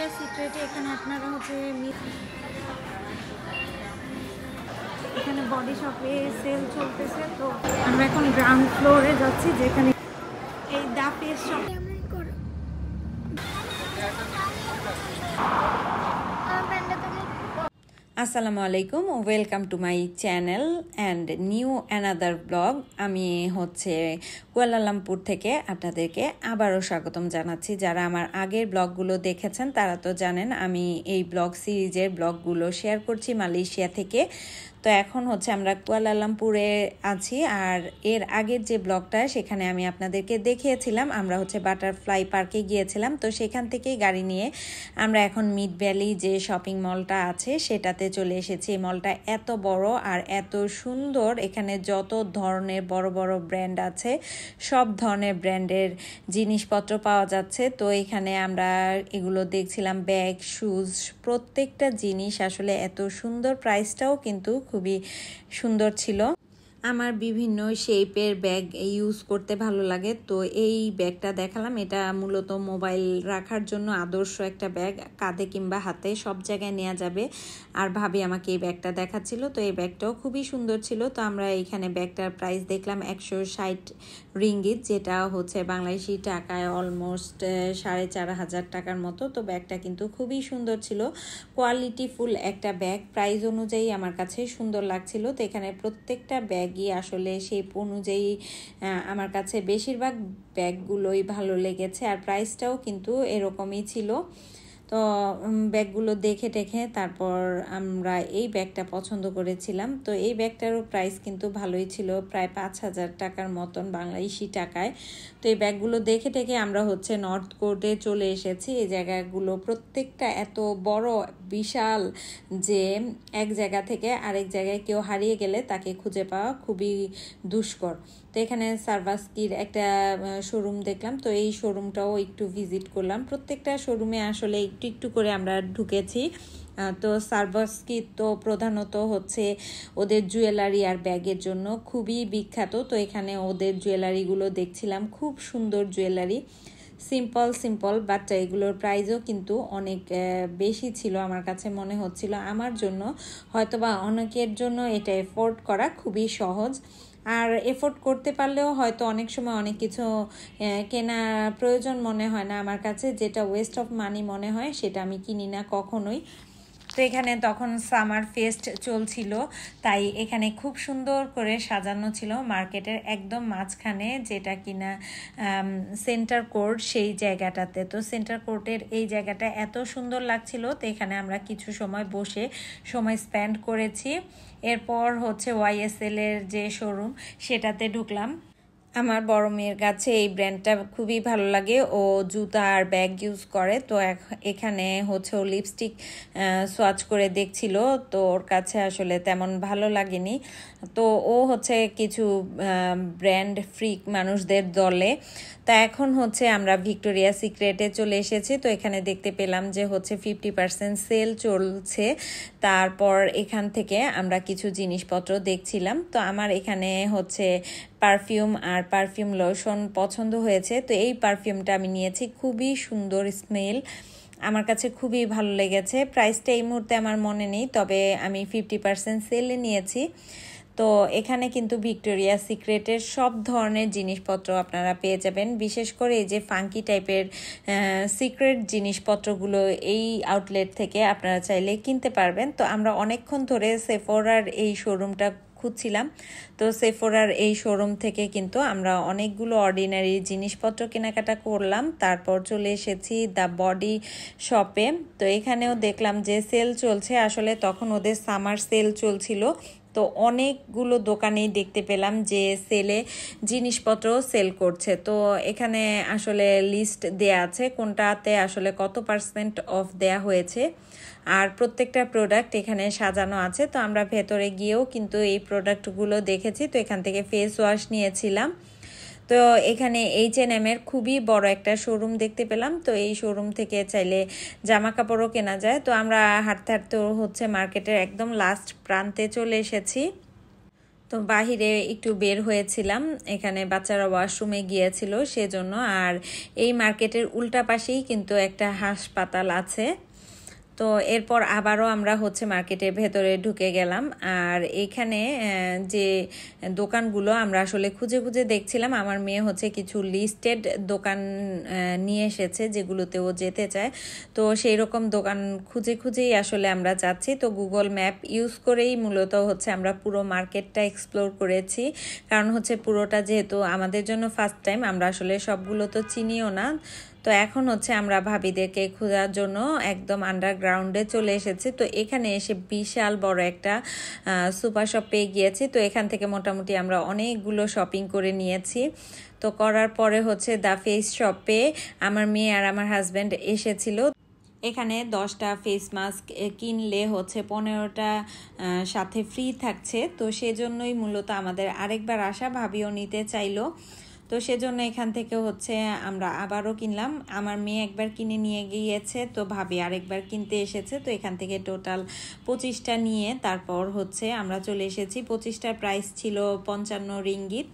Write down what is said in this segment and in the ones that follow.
Victoria সিক্রেটে এখানে আপনারা হচ্ছে এখানে বডি শপে সেল চলতেছে। তো আমরা এখন গ্রাউন্ড ফ্লোরে যাচ্ছি যেখানে এই দাপের শপ। আসসালামু আলাইকুম, welcome to my channel and new another blog. আমি হচ্ছে কুয়ালালামপুর থেকে আপনাদেরকে আবারও স্বাগতম জানাচ্ছি। যারা আমার আগের ব্লগগুলো দেখেছেন তারা তো জানেন আমি এই ব্লগ সিরিজের ব্লগগুলো শেয়ার করছি মালয়েশিয়া থেকে। তো এখন হচ্ছে আমরা কুয়ালালামপুরে আছি, আর এর আগের যে ব্লগটা সেখানে আমি আপনাদেরকে দেখিয়েছিলাম আমরা হচ্ছে বাটারফ্লাই পার্কে গিয়েছিলাম। তো সেখান থেকেই গাড়ি নিয়ে আমরা এখন মিড ভ্যালি যে শপিং মলটা আছে সেটাতে চলে এসেছি। এই মলটা এত বড় আর এত সুন্দর, এখানে যত ধরনের বড় বড় ব্র্যান্ড আছে সব ধরনের ব্র্যান্ডের জিনিসপত্র পাওয়া যাচ্ছে। তো এখানে আমরা এগুলো দেখছিলাম, ব্যাগ, শুজ, প্রত্যেকটা জিনিস আসলে এত সুন্দর, প্রাইসটাও কিন্তু খুবই সুন্দর ছিল। আমার বিভিন্ন শেপের ব্যাগ ইউজ করতে ভালো লাগে, তো এই ব্যাগটা দেখালাম। এটা মূলত মোবাইল রাখার জন্য আদর্শ একটা ব্যাগ, কাঁধে কিংবা হাতে সব জায়গায় নেওয়া যাবে। আর ভাবি আমাকে এই ব্যাগটা দেখাচ্ছিল, তো এই ব্যাগটাও খুবই সুন্দর ছিল। তো আমরা এইখানে ব্যাগটার প্রাইস দেখলাম 160 রিঙ্গিত, যেটা হচ্ছে বাংলাদেশি টাকায় অলমোস্ট 4,500 টাকার মতো। তো ব্যাগটা কিন্তু খুবই সুন্দর ছিল, কোয়ালিটিফুল একটা ব্যাগ, প্রাইস অনুযায়ী আমার কাছে সুন্দর লাগছিল। তো এখানে প্রত্যেকটা ব্যাগই আসলে শেপ অনুযায়ী আমার কাছে বেশিরভাগ ব্যাগগুলোই ভালো লেগেছে, আর প্রাইসটাও কিন্তু এরকমই ছিল। তো ব্যাগগুলো দেখে টেখে তারপর আমরা এই ব্যাগটা পছন্দ করেছিলাম। তো এই ব্যাগটারও প্রাইস কিন্তু ভালোই ছিল, প্রায় 5,000 টাকার মতন বাংলাদেশি টাকায়। তো এই ব্যাগগুলো দেখে টেখে আমরা হচ্ছে নর্থ কোর্টে চলে এসেছি। এই জায়গাগুলো প্রত্যেকটা এত বড় বিশাল যে এক জায়গা থেকে আরেক জায়গায় কেউ হারিয়ে গেলে তাকে খুঁজে পাওয়া খুবই দুষ্কর। তো এখানে সারভাস্কির একটা শোরুম দেখলাম, তো এই শোরুমটাও একটু ভিজিট করলাম। প্রত্যেকটা শোরুমে আসলে একটু একটু করে আমরা ঢুকেছি। তো সারভাস্কি তো প্রধানত হচ্ছে ওদের জুয়েলারি আর ব্যাগের জন্য খুবই বিখ্যাত। তো এখানে ওদের জুয়েলারিগুলো দেখছিলাম, খুব সুন্দর জুয়েলারি, সিম্পল বাট এগুলোর প্রাইসও কিন্তু অনেক বেশি ছিল আমার কাছে মনে হচ্ছিল। আমার জন্য হয়তোবা অনেকের জন্য এটা এফোর্ড করা খুবই সহজ, আর এফোর্ড করতে পারলেও হয়তো অনেক সময় অনেক কিছু কেনা প্রয়োজন মনে হয় না আমার কাছে, যেটা ওয়েস্ট অফ মানি মনে হয় সেটা আমি কিনি না কখনোই। তো এখানে তখন সামার ফেস্ট চলছিল, তাই এখানে খুব সুন্দর করে সাজানো ছিল মার্কেটের একদম মাঝখানে, যেটা কিনা সেন্টার কোর্ট সেই জায়গাটাতে। তো সেন্টার কোর্টের এই জায়গাটা এত সুন্দর লাগছিল, তো এখানে আমরা কিছু সময় বসে সময় স্পেন্ড করেছি। এরপর হচ্ছে ওয়াইএসএল এর যে শোরুম সেটাতে ঢুকলাম। আমার বড় মেয়ের কাছে এই ব্র্যান্ডটা খুবই ভালো লাগে, ও জুতা আর ব্যাগ ইউজ করে। তো এখানে হচ্ছে ও লিপস্টিক সোয়াচ করে দেখছিল, তো ওর কাছে আসলে তেমন ভালো লাগেনি। তো ও হচ্ছে কিছু ব্র্যান্ড ফ্রিক মানুষদের দলে। তা এখন হচ্ছে আমরা ভিক্টোরিয়া সিক্রেটে চলে এসেছি। তো এখানে দেখতে পেলাম যে হচ্ছে 50% সেল চলছে। তারপর এখান থেকে আমরা কিছু জিনিসপত্র দেখছিলাম। তো আমার এখানে হচ্ছে পারফিউম আর পারফিউম লোশন পছন্দ হয়েছে, তো এই পারফিউমটা আমি নিয়েছি, খুবই সুন্দর স্মেল, আমার কাছে খুবই ভালো লেগেছে। প্রাইসটা এই মুহূর্তে আমার মনে নেই, তবে আমি 50% সেলে নিয়েছি। তো এখানে কিন্তু ভিক্টোরিয়া সিক্রেটের সব ধরনের জিনিসপত্র আপনারা পেয়ে যাবেন, বিশেষ করে এই যে ফাঙ্কি টাইপের সিক্রেট জিনিসপত্রগুলো এই আউটলেট থেকে আপনারা চাইলে কিনতে পারবেন। তো আমরা অনেকক্ষণ ধরে সেফোরার এই শোরুমটা খুঁজছিলাম, তো সেফোরার এই শোরুম থেকে কিন্তু আমরা অনেকগুলো অর্ডিনারি জিনিসপত্র কেনাকাটা করলাম। তারপর চলে এসেছি দ্য বডি শপে। তো এখানেও দেখলাম যে সেল চলছে, আসলে তখন ওদের সামার সেল চলছিল। তো অনেকগুলো দোকানেই দেখতে পেলাম যে সেলে জিনিসপত্র সেল করছে। তো এখানে আসলে লিস্ট দেয়া আছে কোনটাতে আসলে কত % অফ দেয়া হয়েছে, আর প্রত্যেকটা প্রোডাক্ট এখানে সাজানো আছে। তো আমরা ভেতরে গিয়েও কিন্তু এই প্রোডাক্টগুলো দেখেছি। তো এখান থেকে ফেস ওয়াশ নিয়েছিলাম। তো এখানে H&M এর খুবই বড় একটা শোরুম দেখতে পেলাম। তো এই শোরুম থেকে চাইলে জামা কাপড়ও কেনা যায়। তো আমরা হাঁটতে হাঁটতে হচ্ছে মার্কেটের একদম লাস্ট প্রান্তে চলে এসেছি। তো বাহিরে একটু বের হয়েছিলাম, এখানে বাচ্চারা ওয়াশরুমে গিয়েছিল সেজন্য। আর এই মার্কেটের উল্টা পাশেই কিন্তু একটা হাসপাতাল আছে। তো এরপর আবারও আমরা হচ্ছে মার্কেটের ভেতরে ঢুকে গেলাম। আর এখানে যে দোকানগুলো আমরা আসলে খুঁজে খুঁজে দেখছিলাম, আমার মেয়ে হচ্ছে কিছু লিস্টেড দোকান নিয়ে এসেছে যেগুলোতে ও যেতে চায়। তো সেই রকম দোকান খুঁজে খুঁজেই আসলে আমরা যাচ্ছি। তো গুগল ম্যাপ ইউজ করেই মূলত হচ্ছে আমরা পুরো মার্কেটটা এক্সপ্লোর করেছি, কারণ হচ্ছে পুরোটা যেহেতু আমাদের জন্য ফার্স্ট টাইম, আমরা আসলে সবগুলো তো চিনিও না। তো এখন হচ্ছে আমরা ভাবিদেরকে খোঁজার জন্য একদম আন্ডারগ্রাউন্ডে চলে এসেছি। তো এখানে এসে বিশাল বড় একটা সুপার শপ পেয়ে গিয়েছি। তো এখান থেকে মোটামুটি আমরা অনেকগুলো শপিং করে নিয়েছি। তো করার পরে হচ্ছে দ্য ফেস শপে আমার মেয়ে আর আমার হাজব্যান্ড এসেছিল। এখানে 10টা ফেস মাস্ক কিনলে হচ্ছে 15টা সাথে ফ্রি থাকছে। তো সেজন্যই মূলত আমাদের আরেকবার আসা, ভাবিও নিতে চাইলো। তো সেজন্য এখান থেকে হচ্ছে আমরা আবারও কিনলাম। আমার মেয়ে একবার কিনে নিয়ে গিয়েছে, তো ভাবি আরেকবার কিনতে এসেছে। তো এখান থেকে টোটাল 25টা নিয়ে তারপর হচ্ছে আমরা চলে এসেছি। 25টার প্রাইস ছিল 55 রিঙ্গিত।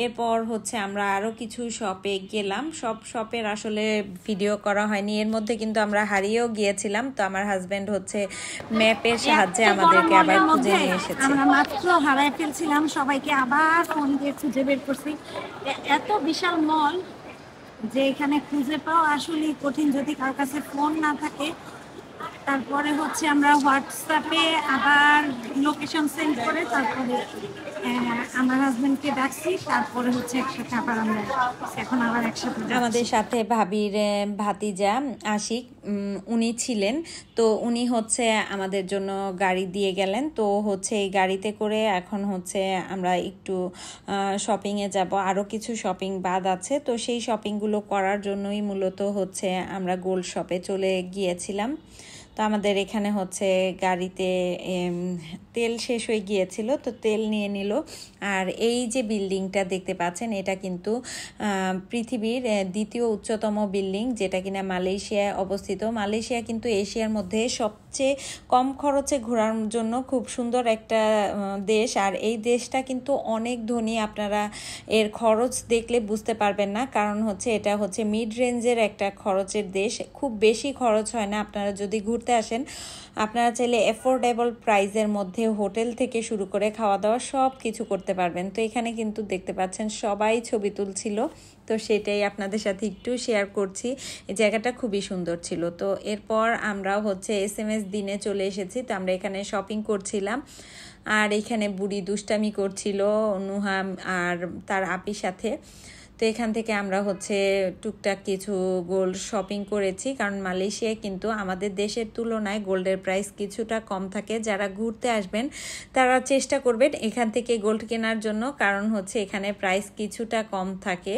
এরপর হচ্ছে আমরা আরও কিছু শপে গেলাম। সব শপের আসলে ভিডিও করা হয়নি, এর মধ্যে কিন্তু আমরা হারিয়েও গিয়েছিলাম। তো আমার হাজব্যান্ড হচ্ছে ম্যাপের সাহায্যে আমাদেরকে আবার খুঁজে নিয়ে এসেছে। আমরা মাত্র হারায় ফেলছিলাম, সবাইকে আবার ফোন দিয়ে খুঁজে বের করছি। এত বিশাল মল যে এখানে খুঁজে পাওয়া আসলে কঠিন যদি কার কাছে ফোন না থাকে। তারপরে হচ্ছে আমরা হোয়াটসঅ্যাপে আবার লোকেশন সেন্ড করে তারপরে আমার হাজবেন্ডকে ডাকছি, তারপরে হচ্ছে একসাথে আবার আমরা এখন আবার একসাথে আমাদের সাথে ভাবির ভাতিজা আশিক উনি ছিলেন। তো উনি হচ্ছে আমাদের জন্য গাড়ি দিয়ে গেলেন। তো হচ্ছে এই গাড়িতে করে এখন হচ্ছে আমরা একটু শপিংয়ে যাব, আরও কিছু শপিং বাদ আছে। তো সেই শপিংগুলো করার জন্যই মূলত হচ্ছে আমরা গোল্ড শপে চলে গিয়েছিলাম। তো আমাদের এখানে হচ্ছে গাড়িতে তেল শেষ হয়ে গিয়েছিল, তো তেল নিয়ে নিল। আর এই যে বিল্ডিংটা দেখতে পাচ্ছেন, এটা কিন্তু পৃথিবীর দ্বিতীয় উচ্চতম বিল্ডিং, যেটা কিনা মালয়েশিয়ায় অবস্থিত। মালয়েশিয়া কিন্তু এশিয়ার মধ্যে সবচেয়ে কম খরচে ঘোরার জন্য খুব সুন্দর একটা দেশ। আর এই দেশটা কিন্তু অনেক ধনী, আপনারা এর খরচ দেখলে বুঝতে পারবেন না, কারণ হচ্ছে এটা হচ্ছে মিড রেঞ্জের একটা খরচের দেশ। খুব বেশি খরচ হয় না। আপনারা যদি ঘুরতে আসেন, আপনারা চাইলে অ্যাফোর্ডেবল প্রাইসের মধ্যে হোটেল থেকে শুরু করে খাওয়া দাওয়া সব কিছু করতে পারবেন। তো এখানে কিন্তু দেখতে পাচ্ছেন সবাই ছবি তুলছিল, তো সেটাই আপনাদের সাথে একটু শেয়ার করছি। এই জায়গাটা খুবই সুন্দর ছিল। তো এরপর আমরা হচ্ছে SMS দিনে চলে এসেছি। তো আমরা এখানে শপিং করছিলাম, আর এখানে বুড়ি দুষ্টামি করছিল নুহাম আর তার আপির সাথে। তো এখান থেকে আমরা হচ্ছে টুকটাক কিছু গোল্ড শপিং করেছি, কারণ মালয়েশিয়ায় কিন্তু আমাদের দেশের তুলনায় গোল্ডের প্রাইস কিছুটা কম থাকে। যারা ঘুরতে আসবেন তারা চেষ্টা করবেন এখান থেকে গোল্ড কেনার জন্য, কারণ হচ্ছে এখানে প্রাইস কিছুটা কম থাকে।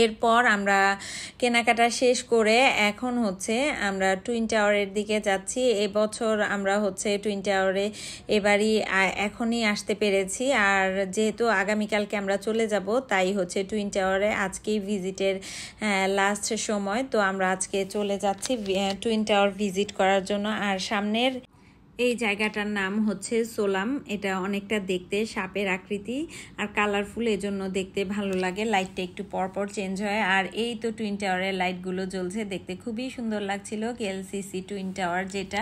এরপর আমরা কেনাকাটা শেষ করে এখন হচ্ছে আমরা টুইন টাওয়ারের দিকে যাচ্ছি। এবছর আমরা হচ্ছে টুইন টাওয়ারে এবারই এখনই আসতে পেরেছি। আর যেহেতু আগামীকালকে আমরা চলে যাব, তাই হচ্ছে টুইন টাওয়ারে আজকেই ভিজিটের লাস্ট সময়। তো আমরা আজকে চলে যাচ্ছি টুইন টাওয়ার ভিজিট করার জন্য। আর সামনের এই জায়গাটার নাম হচ্ছে সোলাম। এটা অনেকটা দেখতে সাপের আকৃতি আর কালারফুল, এজন্য দেখতে ভালো লাগে। লাইটটা একটু পরপর চেঞ্জ হয়। আর এই তো টুইন টাওয়ারের লাইটগুলো জ্বলছে, দেখতে খুবই সুন্দর লাগছিল। KLCC টুইন টাওয়ার যেটা।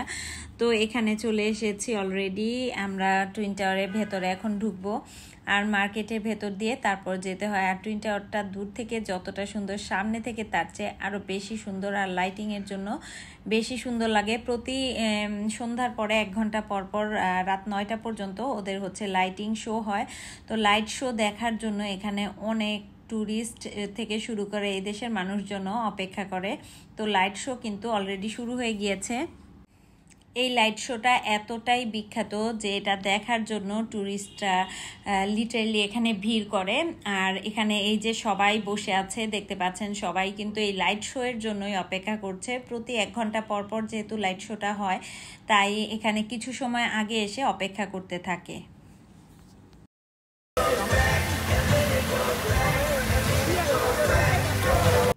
তো এখানে চলে এসেছি অলরেডি। আমরা টুইন টাওয়ারের ভেতরে এখন ঢুকবো, আর মার্কেটের ভেতর দিয়ে তারপর যেতে হয়। আর টুইন টাওয়ারটা দূর থেকে যতটা সুন্দর, সামনে থেকে তার চেয়ে আরও বেশি সুন্দর। আর লাইটিংয়ের জন্য বেশি সুন্দর লাগে। প্রতি সন্ধ্যার পরে 1 ঘন্টা পর পর রাত 9টা পর্যন্ত ওদের হচ্ছে লাইটিং শো হয়। তো লাইট শো দেখার জন্য এখানে অনেক ট্যুরিস্ট থেকে শুরু করে এই দেশের মানুষজনও অপেক্ষা করে। তো লাইট শো কিন্তু অলরেডি শুরু হয়ে গিয়েছে। এই লাইট শোটা এতটাই বিখ্যাত যে এটা দেখার জন্য ট্যুরিস্টরা লিটারালি এখানে ভিড় করে। আর এখানে এই যে সবাই বসে আছে দেখতে পাচ্ছেন, সবাই কিন্তু এই লাইট শো এর জন্যই অপেক্ষা করছে। প্রতি 1 ঘন্টা পর পর যেহেতু লাইট শোটা হয়, তাই এখানে কিছু সময় আগে এসে অপেক্ষা করতে থাকে।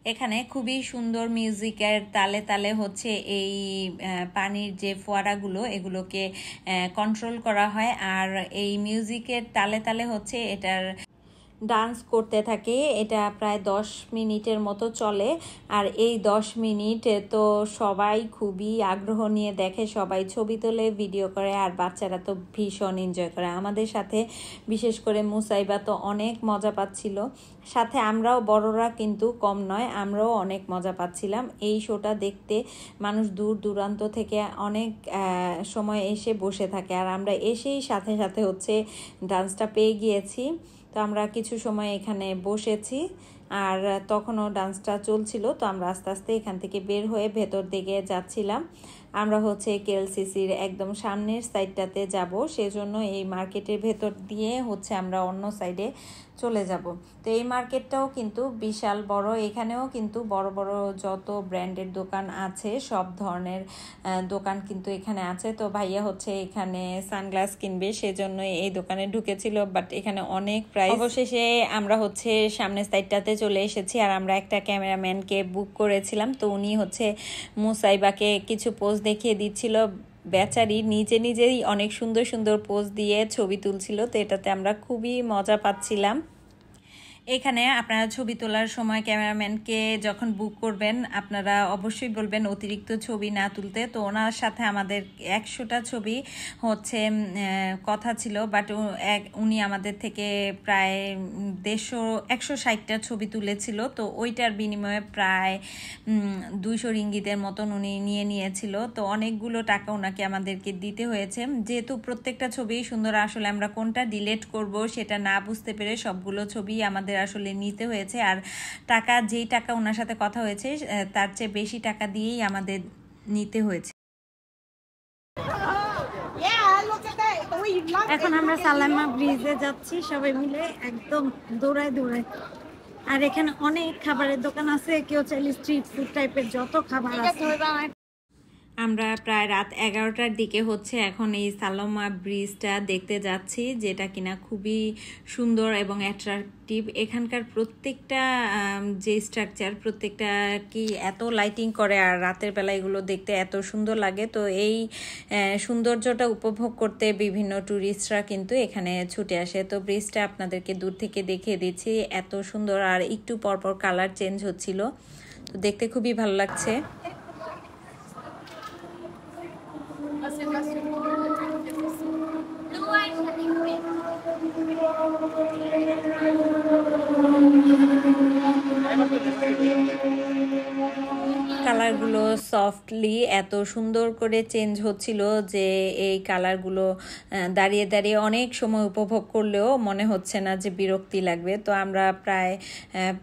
এখানে খুবই সুন্দর মিউজিকের তালে তালে হচ্ছে এই পানির যে ফোয়ারাগুলো এগুলোকে কন্ট্রোল করা হয়, আর এই মিউজিকের তালে তালে হচ্ছে এটার ডান্স করতে থাকে। এটা প্রায় 10 মিনিটের মতো চলে, আর এই 10 মিনিট তো সবাই খুবই আগ্রহ নিয়ে দেখে, সবাই ছবি তোলে, ভিডিও করে, আর বাচ্চারা তো ভীষণ এনজয় করে। আমাদের সাথে বিশেষ করে মুসাইবা তো অনেক মজা পাচ্ছিল, সাথে আমরাও বড়রা কিন্তু কম নয়, আমরাও অনেক মজা পাচ্ছিলাম এই শোটা দেখতে। মানুষ দূর দূরান্ত থেকে অনেক সময় এসে বসে থাকে, আর আমরা এসেই সাথে সাথে হচ্ছে ডান্সটা পেয়ে গিয়েছি। তো আমরা কিছু সময় এখানে বসেছি, আর তখনও ডান্সটা চলছিল। তো আমরা আস্তে আস্তে এখান থেকে বের হয়ে ভেতর দিকে যাচ্ছিলাম। আমরা হচ্ছে কেএলসিসির একদম সামনের সাইডটাতে যাব, সেজন্য এই মার্কেটের ভেতর দিয়ে হচ্ছে আমরা অন্য সাইডে চলে যাব। তো এই মার্কেটটাও কিন্তু বিশাল বড়, এখানেও কিন্তু বড় বড় যত ব্র্যান্ডের দোকান আছে সব ধরনের দোকান কিন্তু এখানে আছে। তো ভাইয়া হচ্ছে এখানে সানগ্লাস কিনবে, সেজন্য এই দোকানে ঢুকেছিল, বাট এখানে অনেক প্রাইস। অবশেষে আমরা হচ্ছে সামনের সাইডটাতে চলে এসেছি, আর আমরা একটা ক্যামেরাম্যানকে বুক করেছিলাম। তো উনি হচ্ছে মুসাইবাকে কিছু পোজ দেখিয়ে দিচ্ছিল, বেচারি নিজে নিজেই অনেক সুন্দর সুন্দর পোজ দিয়ে ছবি তুলছিল। তো এটাতে আমরা খুবই মজা পাচ্ছিলাম। এখানে আপনারা ছবি তোলার সময় ক্যামেরাম্যানকে যখন বুক করবেন আপনারা অবশ্যই বলবেন অতিরিক্ত ছবি না তুলতে। তো ওনার সাথে আমাদের 100টা ছবি হচ্ছে কথা ছিল, বাট উনি আমাদের থেকে প্রায় 160টা ছবি তুলেছিল। তো ওইটার বিনিময়ে প্রায় 200 রিঙ্গিতের মতন উনি নিয়েছিল। তো অনেকগুলো টাকা ওনাকে আমাদেরকে দিতে হয়েছে, যেহেতু প্রত্যেকটা ছবি সুন্দর। আসলে আমরা কোনটা ডিলিট করব সেটা না বুঝতে পেরে সবগুলো ছবি আমাদের আসলে নিতে হয়েছে, আর যেই টাকা ওনার সাথে কথা হয়েছে তার চেয়ে বেশি টাকা দিয়েই আমাদের নিতে হয়েছে। এখন আমরা সালামা ব্রিজে যাচ্ছি সবাই মিলে, একদম দৌড়ায় দৌড়ায়। আর এখানে অনেক খাবারের দোকান আছে, কেউ চাইলে স্ট্রিট ফুড টাইপের যত খাবার আছে। আমরা প্রায় রাত 11টার দিকে হচ্ছে এখন এই সালামা ব্রিজটা দেখতে যাচ্ছি, যেটা কিনা খুবই সুন্দর এবং অ্যাট্রাকটিভ। এখানকার প্রত্যেকটা যে স্ট্রাকচার প্রত্যেকটা কি এত লাইটিং করে, আর রাতের বেলা এগুলো দেখতে এত সুন্দর লাগে। তো এই সৌন্দর্যটা উপভোগ করতে বিভিন্ন ট্যুরিস্টরা কিন্তু এখানে ছুটে আসে। তো ব্রিজটা আপনাদেরকে দূর থেকে দেখিয়ে দিচ্ছি, এত সুন্দর, আর একটু পরপর কালার চেঞ্জ হচ্ছিল। তো দেখতে খুবই ভালো লাগছে। কালারগুলো সফটলি এত সুন্দর করে চেঞ্জ হচ্ছিল যে এই কালারগুলো দাঁড়িয়ে দাঁড়িয়ে অনেক সময় উপভোগ করলেও মনে হচ্ছে না যে বিরক্তি লাগবে। তো আমরা প্রায়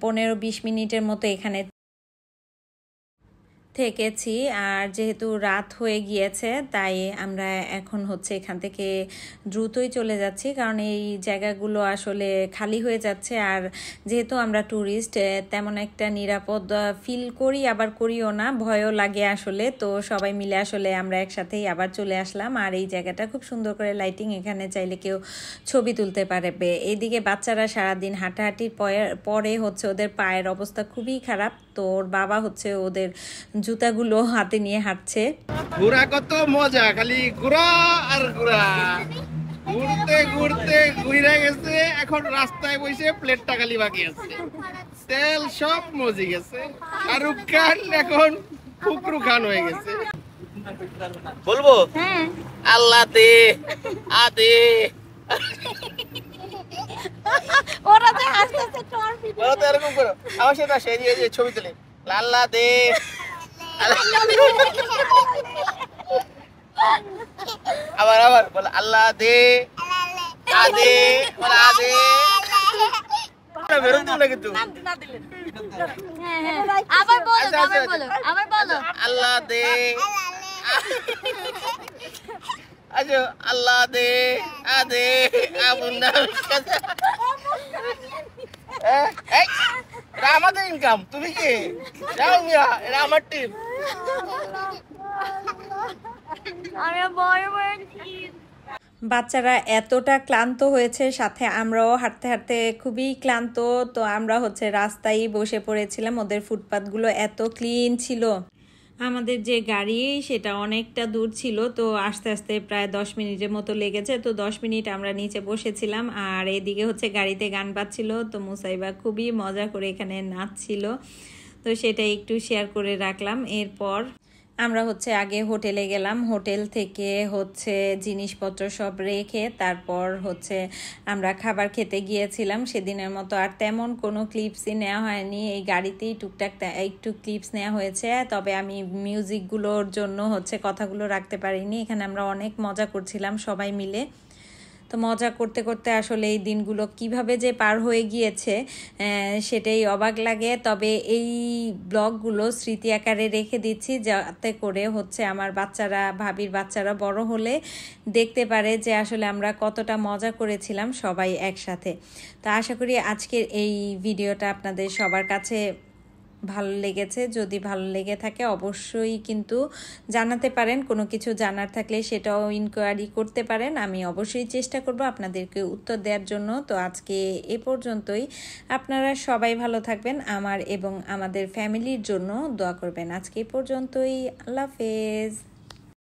15-20 মিনিটের মতো এখানে থেকেছি, আর যেহেতু রাত হয়ে গিয়েছে তাই আমরা এখন হচ্ছে এখান থেকে দ্রুতই চলে যাচ্ছি, কারণ এই জায়গাগুলো আসলে খালি হয়ে যাচ্ছে। আর যেহেতু আমরা ট্যুরিস্ট তেমন একটা নিরাপদ ফিল করি আবার করিও না, ভয়ও লাগে আসলে। তো সবাই মিলে আসলে আমরা একসাথেই আবার চলে আসলাম। আর এই জায়গাটা খুব সুন্দর করে লাইটিং, এখানে চাইলে কেউ ছবি তুলতে পারবে। এইদিকে বাচ্চারা সারাদিন হাঁটাহাঁটির পরে হচ্ছে ওদের পায়ের অবস্থা খুবই খারাপ। তো ওর বাবা হচ্ছে ওদের জুতাগুলো হাতে নিয়ে হাঁটছে। ঘোরা কত মজা, খালি ঘোরা আর ঘোরা, ঘুরতে ঘুরতে ঘুরে গেছে। এখন রাস্তায় বসে প্লেটটা খালি বাকি আছে, তেল সব মজে গেছে। শাহরুখ খান এখন ফুকরু খান হয়ে গেছে। বলবো আল্লাহ দে আদে, ওরা যে হাসতেছে তোর ভিডিও বলো তো এরকম করো আমার সাথে। আসে এই যে ছবি তুলে আল্লাহ দে, আবার আবার বল আল্লাহ দে আদে, বল আদে। বেরোতে না কিন্তু আবার বলো, আবার বলো, আবার বলো আল্লাহ দে, আচ্ছা আল্লাহ দে আদে আমুন্না। এটা আমাদের ইনকাম, তুমি কি যাও মিয়া, এটা আমার টিম। বাচ্চারা এতটা ক্লান্ত হয়েছে, সাথে আমরাও হাঁটতে হাঁটতে খুবই ক্লান্ত। তো আমরা হচ্ছে রাস্তায় বসে পড়েছিলাম, ওদের ফুটপাতগুলো এত ক্লিন ছিল। আমাদের যে গাড়ি সেটা অনেকটা দূর ছিল, তো আস্তে আস্তে প্রায় 10 মিনিটের মতো লেগেছে। তো 10 মিনিট আমরা নিচে বসেছিলাম, আর এদিকে হচ্ছে গাড়িতে গান বাজছিল। তো মুসাইবা খুবই মজা করে এখানে নাচছিল, তো সেটা একটু শেয়ার করে রাখলাম। এরপর আমরা হচ্ছে আগে হোটেলে গেলাম, হোটেল থেকে হচ্ছে জিনিসপত্র সব রেখে তারপর হচ্ছে আমরা খাবার খেতে গিয়েছিলাম। সেদিনের মতো আর তেমন কোনো ক্লিপসই নেওয়া হয়নি, এই গাড়িতেই টুকটাক একটু ক্লিপস নেওয়া হয়েছে। তবে আমি মিউজিকগুলোর জন্য হচ্ছে কথাগুলো রাখতে পারিনি। এখানে আমরা অনেক মজা করছিলাম সবাই মিলে। তো মজা করতে করতে আসলে এই দিনগুলো কিভাবে যে পার হয়ে গিয়েছে সেটাই অবাক লাগে। তবে এই ব্লগগুলো স্মৃতি আকারে রেখে দিচ্ছি, যাতে করে হচ্ছে আমার বাচ্চারা, ভাবির বাচ্চারা বড় হলে দেখতে পারে যে আসলে আমরা কতটা মজা করেছিলাম সবাই একসাথে। তো আশা করি আজকের এই ভিডিওটা আপনাদের সবার কাছে ভালো লেগেছে। যদি ভালো লেগে থাকে অবশ্যই কিন্তু জানাতে পারেন, কোনো কিছু জানার থাকলে সেটাও ইনকোয়ারি করতে পারেন। আমি অবশ্যই চেষ্টা করব আপনাদেরকে উত্তর দেওয়ার জন্য। তো আজকে এ পর্যন্তই। আপনারা সবাই ভালো থাকবেন, আমার এবং আমাদের ফ্যামিলির জন্য দোয়া করবেন। আজকে এ পর্যন্তই। আল্লাহ হাফেজ।